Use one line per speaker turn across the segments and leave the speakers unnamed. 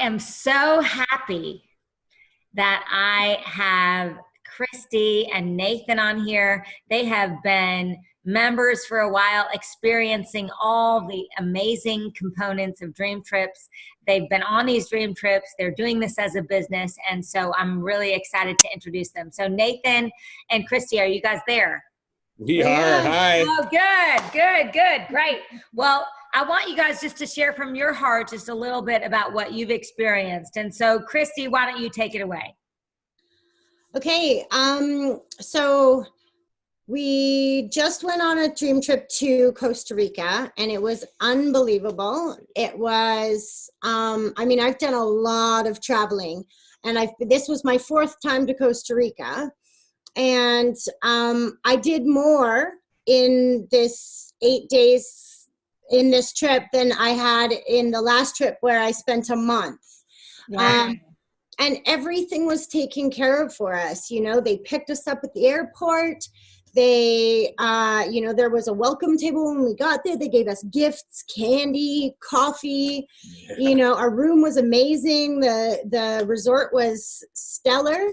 am so happy that I have Christy and Nathan on here. They have been members for a while, experiencing all the amazing components of dream trips. They've been on these dream trips. They're doing this as a business. And so I'm really excited to introduce them. So Nathan and Christy, are you guys there?
We are. Hi.
Oh, good. Great. Well, I want you guys just to share from your heart just a little bit about what you've experienced. And so Christy, why don't you take it away?
Okay. So we just went on a dream trip to Costa Rica, and it was unbelievable. It was, I've done a lot of traveling, and this was my 4th time to Costa Rica. And I did more in this 8 days in this trip than I had in the last trip where I spent a month.
Wow.
And everything was taken care of for us. You know, they picked us up at the airport. They, there was a welcome table when we got there. They gave us gifts, candy, coffee. Yeah. You know, our room was amazing. The resort was stellar.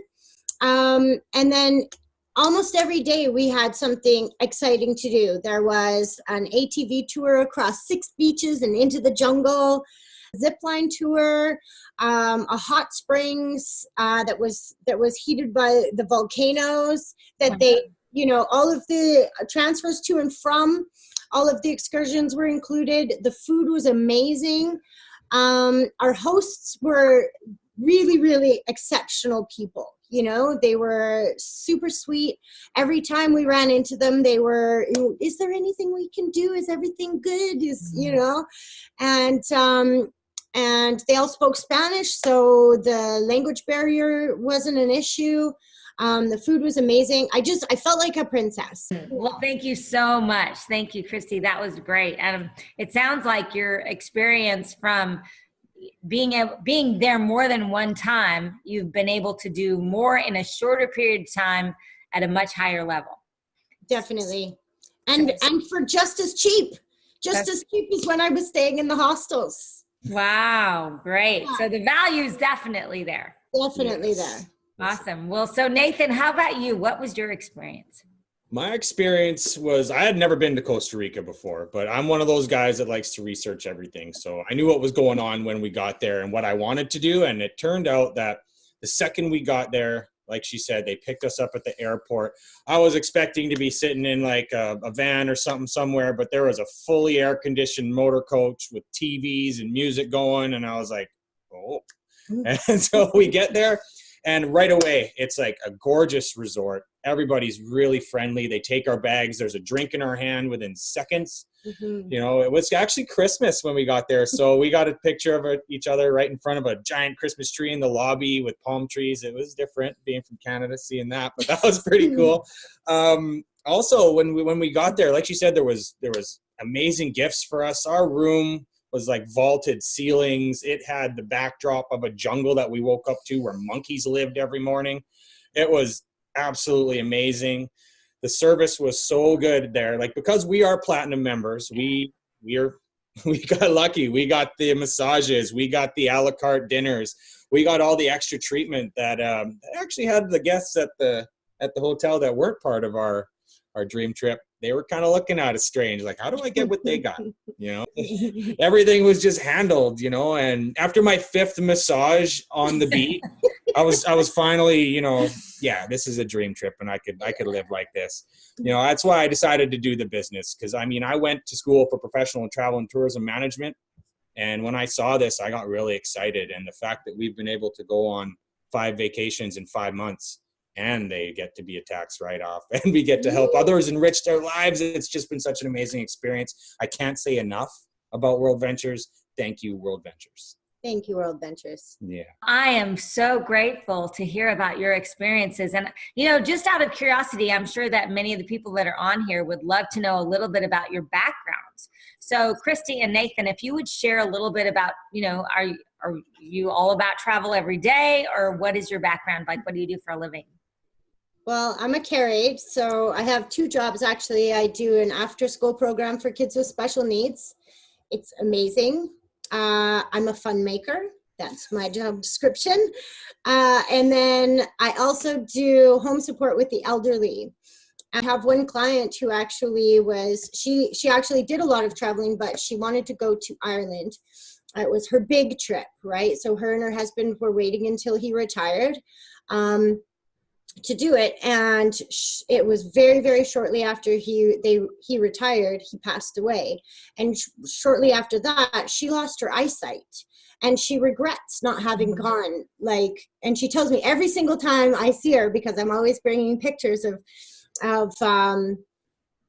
And then almost every day we had something exciting to do. There was an ATV tour across 6 beaches and into the jungle, zipline tour, a hot springs that was heated by the volcanoes that they, all of the transfers to and from, all of the excursions were included. The food was amazing. Our hosts were really, really exceptional people. You know, they were super sweet. Every time we ran into them, they were, is there anything we can do? Is everything good? And they all spoke Spanish, so the language barrier wasn't an issue. The food was amazing. I felt like a princess.
Well, thank you so much. Thank you, Christy. That was great. It sounds like your experience from being there more than one time, you've been able to do more in a shorter period of time at a much higher level.
Definitely. And for just as cheap as when I was staying in the hostels.
Wow, great. Yeah. So the value is definitely there.
Definitely there.
Awesome. Well, so Nathan, how about you? What was your experience?
My experience was, I had never been to Costa Rica before, but I'm one of those guys that likes to research everything. So I knew what was going on when we got there and what I wanted to do. And it turned out that the second we got there, like she said, they picked us up at the airport. I was expecting to be sitting in like a van or something somewhere, but there was a fully air-conditioned motor coach with TVs and music going. And I was like, oh. And so we get there. And right away, it's like a gorgeous resort. Everybody's really friendly. They take our bags. There's a drink in our hand within seconds. Mm-hmm. You know, it was actually Christmas when we got there. So we got a picture of each other right in front of a giant Christmas tree in the lobby with palm trees. It was different being from Canada, seeing that, but that was pretty cool. Also, when we got there, like she said, there was amazing gifts for us. Our room was like vaulted ceilings. It had the backdrop of a jungle that we woke up to where monkeys lived every morning. It was absolutely amazing. The service was so good there. Like, because we are platinum members, we got lucky. We got the massages, we got the a la carte dinners, we got all the extra treatment that actually had the guests at the hotel that weren't part of our dream trip. They were kind of looking at us strange, like, how do I get what they got? You know, everything was just handled, you know. And after my 5th massage on the beach, I was finally, you know, yeah, this is a dream trip, and I could live like this. You know, that's why I decided to do the business. Because I went to school for professional travel and tourism management, and when I saw this, I got really excited. And the fact that we've been able to go on 5 vacations in 5 months, and they get to be a tax write-off, and we get to help others enrich their lives. It's just been such an amazing experience. I can't say enough about World Ventures. Thank you, World Ventures.
Thank you, World Ventures.
Yeah.
I am so grateful to hear about your experiences. And, you know, just out of curiosity, I'm sure that many of the people that are on here would love to know a little bit about your backgrounds. So Christy and Nathan, if you would share a little bit about, you know, are you all about travel every day, or what is your background? Like, what do you do for a living?
Well, I'm a care aide, so I have 2 jobs actually. I do an after-school program for kids with special needs. It's amazing. I'm a fun maker. That's my job description. And then I also do home support with the elderly. I have one client who actually she actually did a lot of traveling, but she wanted to go to Ireland. It was her big trip, right? So her and her husband were waiting until he retired to do it. And it was very, very shortly after he retired, he passed away. And shortly after that, she lost her eyesight. And she regrets not having gone, and she tells me every single time I see her, because I'm always bringing pictures of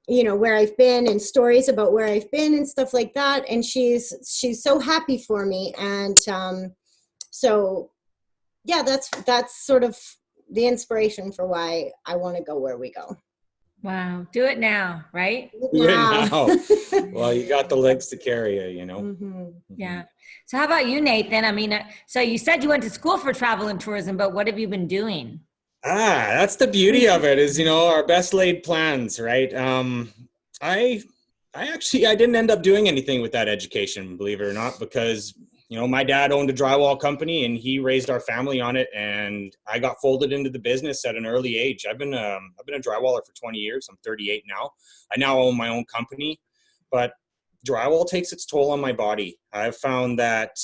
where I've been and stories about where I've been and stuff like that. And she's so happy for me. And so yeah, that's sort of the inspiration for why I want to go where we go.
Wow. Do it now, right?
Do it now. Well, you got the legs to carry you, you know?
Mm-hmm.
Yeah. So how about you, Nathan? I mean, so you said you went to school for travel and tourism, but what have you been doing?
That's the beauty of it, is, our best laid plans, right? I didn't end up doing anything with that education, believe it or not, because, my dad owned a drywall company and he raised our family on it. And I got folded into the business at an early age. I've been a drywaller for 20 years. I'm 38 now. I now own my own company, but drywall takes its toll on my body. I've found that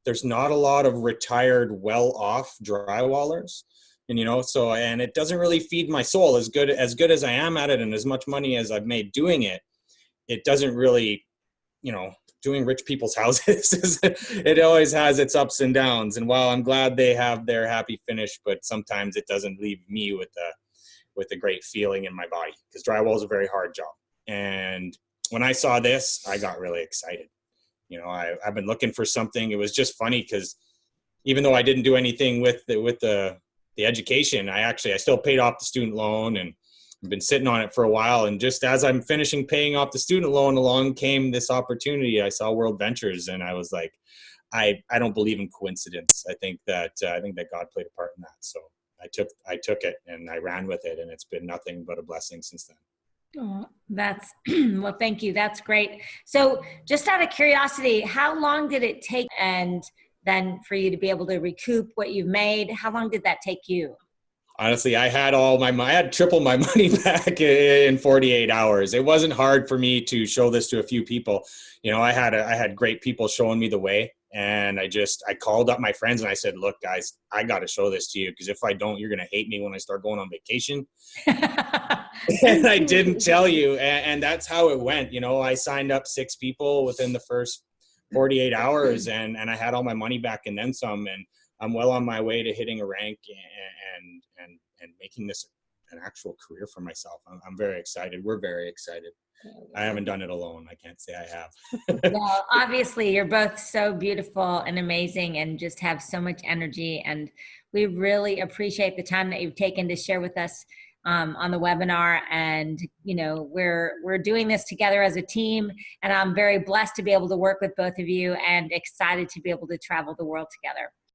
there's not a lot of retired, well-off drywallers. And, and it doesn't really feed my soul. As good as I am at it and as much money as I've made doing it, it doesn't really, doing rich people's houses, it always has its ups and downs. And while I'm glad they have their happy finish, but sometimes it doesn't leave me with a great feeling in my body, because drywall is a very hard job. And when I saw this, I got really excited. I've been looking for something. It was just funny because even though I didn't do anything with the education, I still paid off the student loan, and I've been sitting on it for a while. And just as I'm finishing paying off the student loan, along came this opportunity. I saw World Ventures, and I was like, I don't believe in coincidence. I think that God played a part in that. So I took it and I ran with it, and it's been nothing but a blessing since then.
Oh, that's well, thank you. That's great. So just out of curiosity, how long did it take and then for you to be able to recoup what you've made? How long did that take you?
Honestly, I had triple my money back in 48 hours. It wasn't hard for me to show this to a few people. I had great people showing me the way. And I called up my friends and I said, look, guys, I got to show this to you, because if I don't, you're going to hate me when I start going on vacation. And I didn't tell you. And that's how it went. I signed up 6 people within the first 48 hours and I had all my money back and then some. And I'm well on my way to hitting a rank and making this an actual career for myself. I'm very excited. We're very excited. I haven't done it alone. I can't say I have.
Well, obviously you're both so beautiful and amazing and just have so much energy. And we really appreciate the time that you've taken to share with us on the webinar. And, we're doing this together as a team, and I'm very blessed to be able to work with both of you and excited to be able to travel the world together.